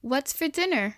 What's for dinner?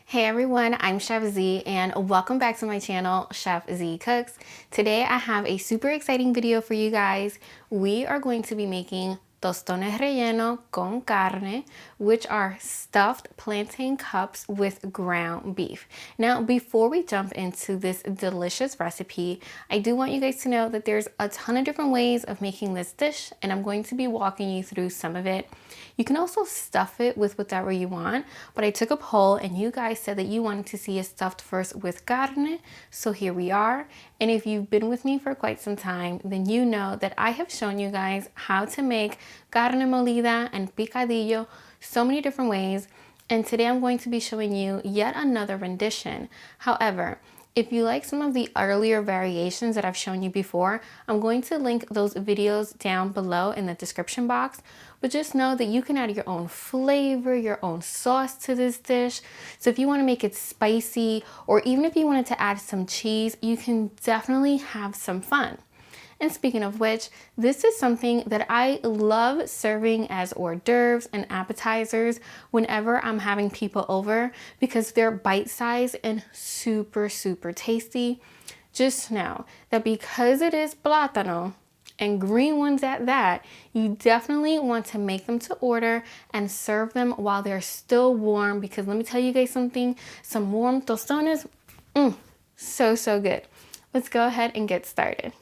Hey everyone, I'm Chef Zee and welcome back to my channel, Chef Zee Cooks. Today I have a super exciting video for you guys. We are going to be making Tostones Rellenos con Carne, which are stuffed plantain cups with ground beef. Now, before we jump into this delicious recipe, I do want you guys to know that there's a ton of different ways of making this dish, and I'm going to be walking you through some of it. You can also stuff it with whatever you want, but I took a poll and you guys said that you wanted to see it stuffed first with carne, so here we are. And if you've been with me for quite some time, then you know that I have shown you guys how to make carne molida and picadillo so many different ways, and today I'm going to be showing you yet another rendition. However, if you like some of the earlier variations that I've shown you before, I'm going to link those videos down below in the description box. But just know that you can add your own flavor, your own sauce to this dish. So if you want to make it spicy, or even if you wanted to add some cheese, you can definitely have some fun. And speaking of which, this is something that I love serving as hors d'oeuvres and appetizers whenever I'm having people over, because they're bite-sized and super tasty. Just know that because it is plátano, and green ones at that, you definitely want to make them to order and serve them while they're still warm, because let me tell you guys something, some warm tostones, so good. Let's go ahead and get started.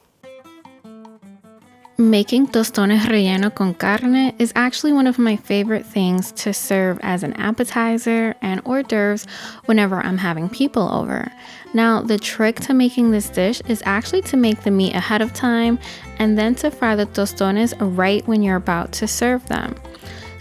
Making tostones relleno con carne is actually one of my favorite things to serve as an appetizer and hors d'oeuvres whenever I'm having people over. Now, the trick to making this dish is actually to make the meat ahead of time and then to fry the tostones right when you're about to serve them.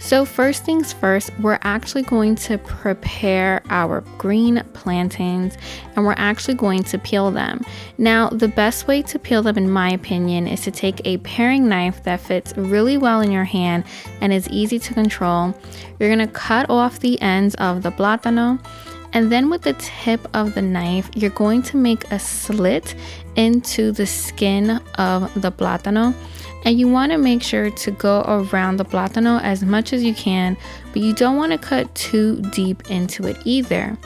So first things first, we're actually going to prepare our green plantains and we're actually going to peel them. Now, the best way to peel them, in my opinion, is to take a paring knife that fits really well in your hand and is easy to control. You're gonna cut off the ends of the plátano, and then with the tip of the knife, you're going to make a slit into the skin of the plátano. And you want to make sure to go around the plátano as much as you can, but you don't want to cut too deep into it either.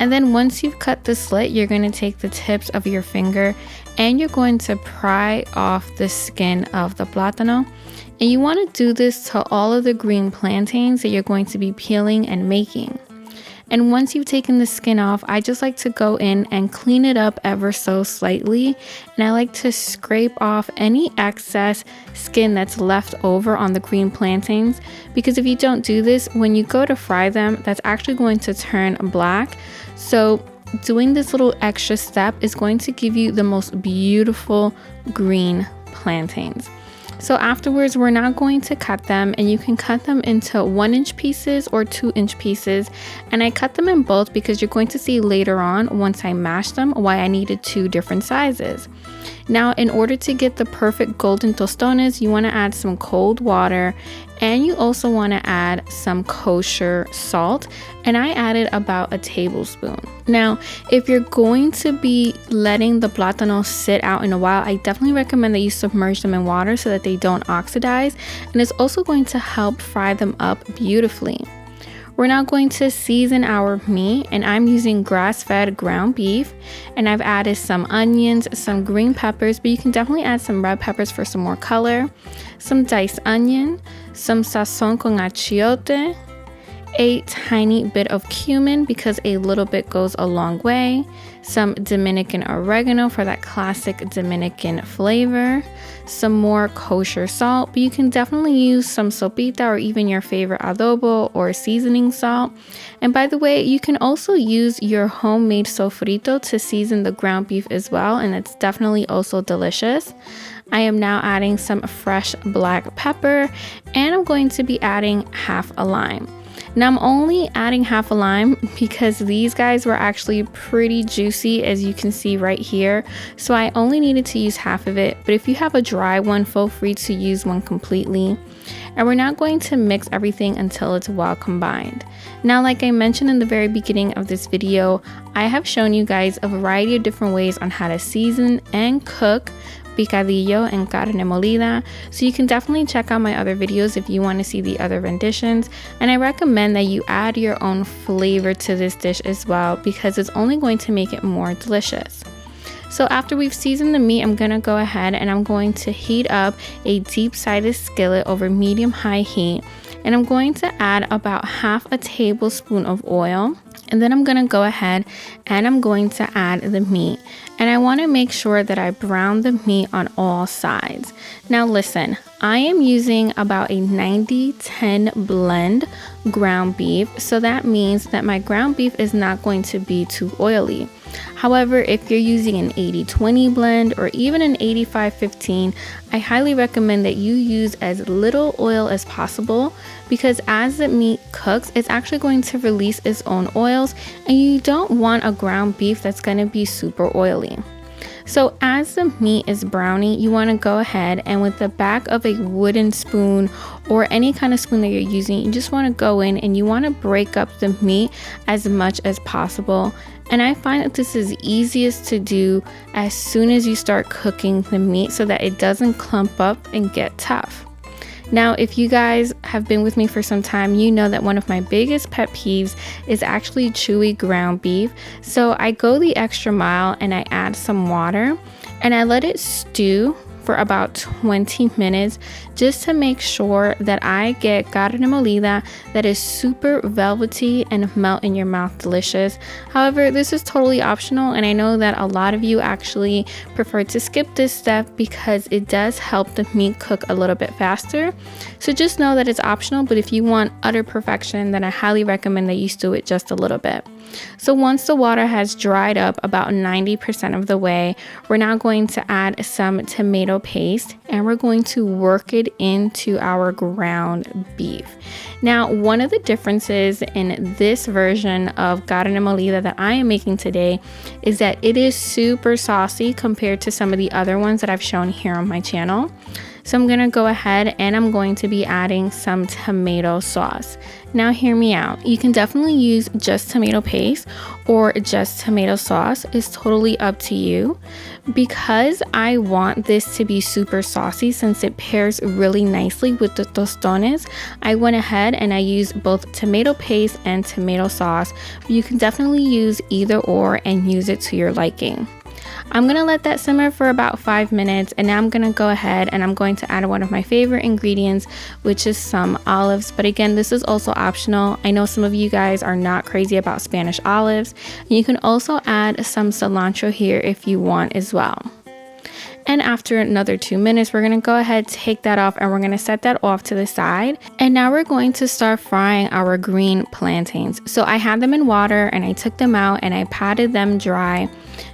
And then once you've cut the slit, you're going to take the tips of your finger and you're going to pry off the skin of the plátano. And you want to do this to all of the green plantains that you're going to be peeling and making. And once you've taken the skin off, I just like to go in and clean it up ever so slightly. And I like to scrape off any excess skin that's left over on the green plantains, because if you don't do this, when you go to fry them, that's actually going to turn black. So doing this little extra step is going to give you the most beautiful green plantains. So afterwards, we're now going to cut them, and you can cut them into 1-inch pieces or 2-inch pieces. And I cut them in both because you're going to see later on, once I mash them, why I needed 2 different sizes. Now, in order to get the perfect golden tostones, you want to add some cold water, and you also want to add some kosher salt, and I added about a tablespoon. Now, if you're going to be letting the plátano sit out in a while, I definitely recommend that you submerge them in water so that they don't oxidize, and it's also going to help fry them up beautifully. We're now going to season our meat, and I'm using grass-fed ground beef, and I've added some onions, some green peppers, but you can definitely add some red peppers for some more color, some diced onion, some sazón con achiote, a tiny bit of cumin because a little bit goes a long way, some Dominican Orégano for that classic Dominican flavor, some more kosher salt, but you can definitely use some sopita or even your favorite adobo or seasoning salt. And by the way, you can also use your homemade sofrito to season the ground beef as well, and it's definitely also delicious. I am now adding some fresh black pepper, and I'm going to be adding half a lime. Now, I'm only adding half a lime because these guys were actually pretty juicy, as you can see right here. So I only needed to use half of it, but if you have a dry one, feel free to use one completely. And we're now going to mix everything until it's well combined. Now, like I mentioned in the very beginning of this video, I have shown you guys a variety of different ways on how to season and cook picadillo and carne molida. So you can definitely check out my other videos if you want to see the other renditions. And I recommend that you add your own flavor to this dish as well, because it's only going to make it more delicious. So after we've seasoned the meat, I'm gonna go ahead and I'm going to heat up a deep-sided skillet over medium-high heat. And I'm going to add about half a tablespoon of oil. And then I'm gonna go ahead and I'm going to add the meat. And I wanna make sure that I brown the meat on all sides. Now listen, I am using about a 90-10 blend ground beef. So that means that my ground beef is not going to be too oily. However, if you're using an 80-20 blend or even an 85-15, I highly recommend that you use as little oil as possible, because as the meat cooks, it's actually going to release its own oils, and you don't want a ground beef that's going to be super oily. So as the meat is browning, you want to go ahead and with the back of a wooden spoon or any kind of spoon that you're using, you just want to go in and you want to break up the meat as much as possible. And I find that this is easiest to do as soon as you start cooking the meat so that it doesn't clump up and get tough. Now, if you guys have been with me for some time, you know that one of my biggest pet peeves is actually chewy ground beef. So I go the extra mile and I add some water and I let it stew for about 20 minutes just to make sure that I get carne molida that is super velvety and melt in your mouth delicious. However, this is totally optional, and I know that a lot of you actually prefer to skip this step because it does help the meat cook a little bit faster. So just know that it's optional, but if you want utter perfection, then I highly recommend that you stew it just a little bit. So once the water has dried up about 90% of the way, we're now going to add some tomato paste and we're going to work it into our ground beef. Now, one of the differences in this version of carne molida that I am making today is that it is super saucy compared to some of the other ones that I've shown here on my channel. So I'm gonna go ahead and I'm going to be adding some tomato sauce. Now hear me out. You can definitely use just tomato paste or just tomato sauce. It's totally up to you. Because I want this to be super saucy since it pairs really nicely with the tostones, I went ahead and I used both tomato paste and tomato sauce. You can definitely use either or and use it to your liking. I'm gonna let that simmer for about 5 minutes, and now I'm gonna go ahead and I'm going to add one of my favorite ingredients, which is some olives. But again, this is also optional. I know some of you guys are not crazy about Spanish olives. You can also add some cilantro here if you want as well. And after another 2 minutes, we're gonna go ahead, take that off, and we're gonna set that off to the side. And now we're going to start frying our green plantains. So I had them in water and I took them out and I patted them dry.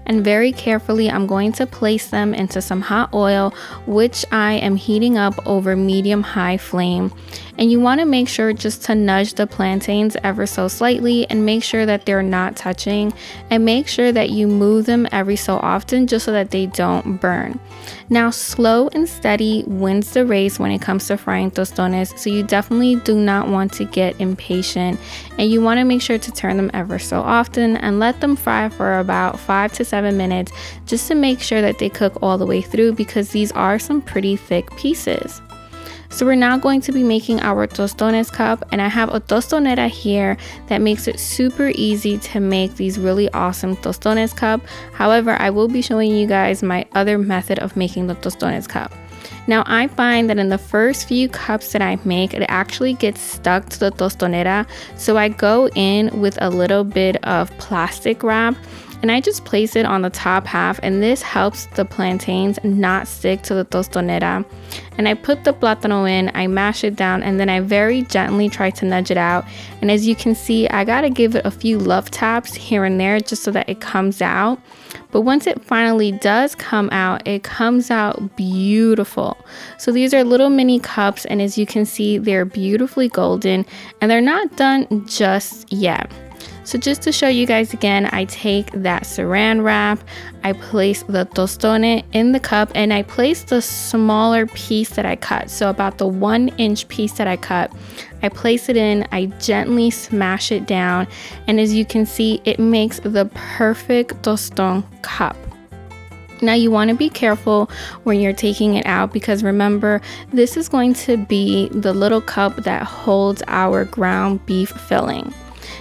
And very carefully, I'm going to place them into some hot oil, which I am heating up over medium-high flame. And you want to make sure just to nudge the plantains ever so slightly and make sure that they're not touching, and make sure that you move them every so often just so that they don't burn. Now, slow and steady wins the race when it comes to frying tostones, so you definitely do not want to get impatient, and you want to make sure to turn them ever so often and let them fry for about 5 to 7 minutes just to make sure that they cook all the way through, because these are some pretty thick pieces. So we're now going to be making our tostones cup, and I have a tostonera here that makes it super easy to make these really awesome tostones cup. However, I will be showing you guys my other method of making the tostones cup. Now, I find that in the first few cups that I make, it actually gets stuck to the tostonera. So I go in with a little bit of plastic wrap and I just place it on the top half, and this helps the plantains not stick to the tostonera. And I put the plátano in, I mash it down, and then I very gently try to nudge it out. And as you can see, I gotta give it a few love taps here and there just so that it comes out. But once it finally does come out, it comes out beautiful. So these are little mini cups, and as you can see, they're beautifully golden, and they're not done just yet. So just to show you guys again, I take that saran wrap, I place the tostone in the cup, and I place the smaller piece that I cut. So about the 1-inch piece that I cut, I place it in, I gently smash it down, and as you can see, it makes the perfect tostón cup. Now you want to be careful when you're taking it out because remember, this is going to be the little cup that holds our ground beef filling.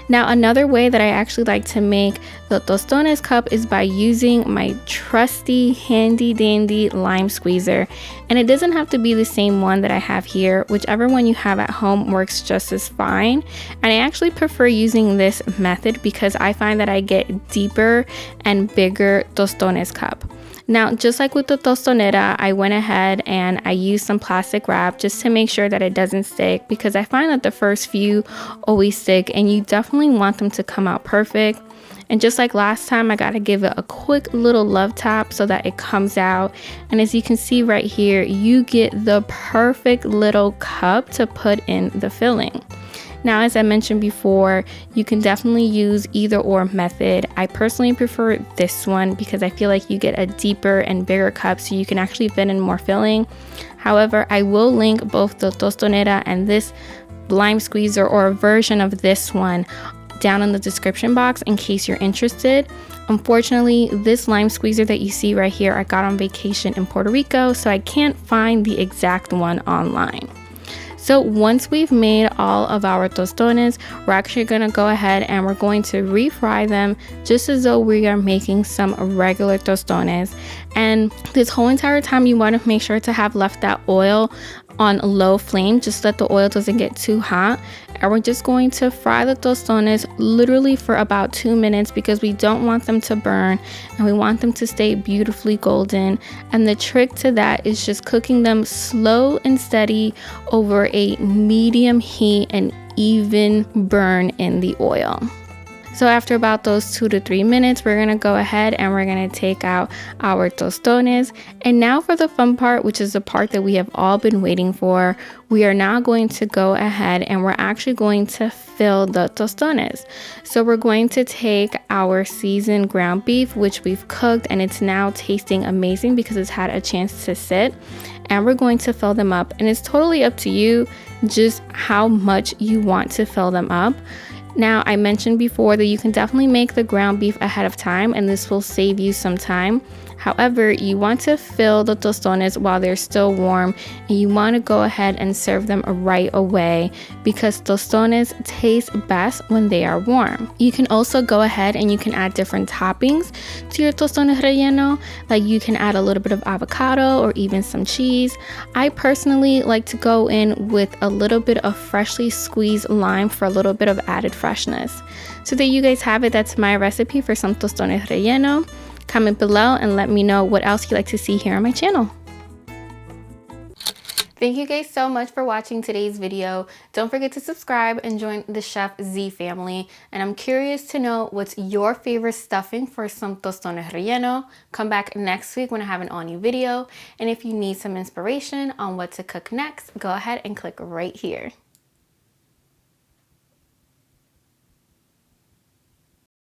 Now another way that I actually like to make the tostones cup is by using my trusty handy dandy lime squeezer, and it doesn't have to be the same one that I have here. Whichever one you have at home works just as fine, and I actually prefer using this method because I find that I get deeper and bigger tostones cup. Now, just like with the Tostonera, I went ahead and I used some plastic wrap just to make sure that it doesn't stick because I find that the first few always stick and you definitely want them to come out perfect. And just like last time, I gotta give it a quick little love tap so that it comes out. And as you can see right here, you get the perfect little cup to put in the filling. Now, as I mentioned before, you can definitely use either or method. I personally prefer this one because I feel like you get a deeper and bigger cup so you can actually fit in more filling. However, I will link both the Tostonera and this lime squeezer or a version of this one down in the description box in case you're interested. Unfortunately, this lime squeezer that you see right here, I got on vacation in Puerto Rico, so I can't find the exact one online. So once we've made all of our tostones, we're actually going to go ahead and we're going to refry them just as though we are making some regular tostones. And this whole entire time you want to make sure to have left that oil on low flame just so that the oil doesn't get too hot. And we're just going to fry the tostones literally for about 2 minutes because we don't want them to burn and we want them to stay beautifully golden. And the trick to that is just cooking them slow and steady over a medium heat and even burn in the oil. So after about those 2 to 3 minutes, we're gonna go ahead and we're gonna take out our tostones. And now for the fun part, which is the part that we have all been waiting for, we are now going to go ahead and we're actually going to fill the tostones. So we're going to take our seasoned ground beef, which we've cooked, and it's now tasting amazing because it's had a chance to sit. And we're going to fill them up. And it's totally up to you just how much you want to fill them up. Now, I mentioned before that you can definitely make the ground beef ahead of time and this will save you some time. However, you want to fill the tostones while they're still warm and you want to go ahead and serve them right away because tostones taste best when they are warm. You can also go ahead and you can add different toppings to your tostones relleno. Like you can add a little bit of avocado or even some cheese. I personally like to go in with a little bit of freshly squeezed lime for a little bit of added freshness. So there you guys have it. That's my recipe for some tostones relleno. Comment below and let me know what else you'd like to see here on my channel. Thank you guys so much for watching today's video. Don't forget to subscribe and join the Chef Zee family. And I'm curious to know what's your favorite stuffing for some tostones relleno. Come back next week when I have an all new video. And if you need some inspiration on what to cook next, go ahead and click right here.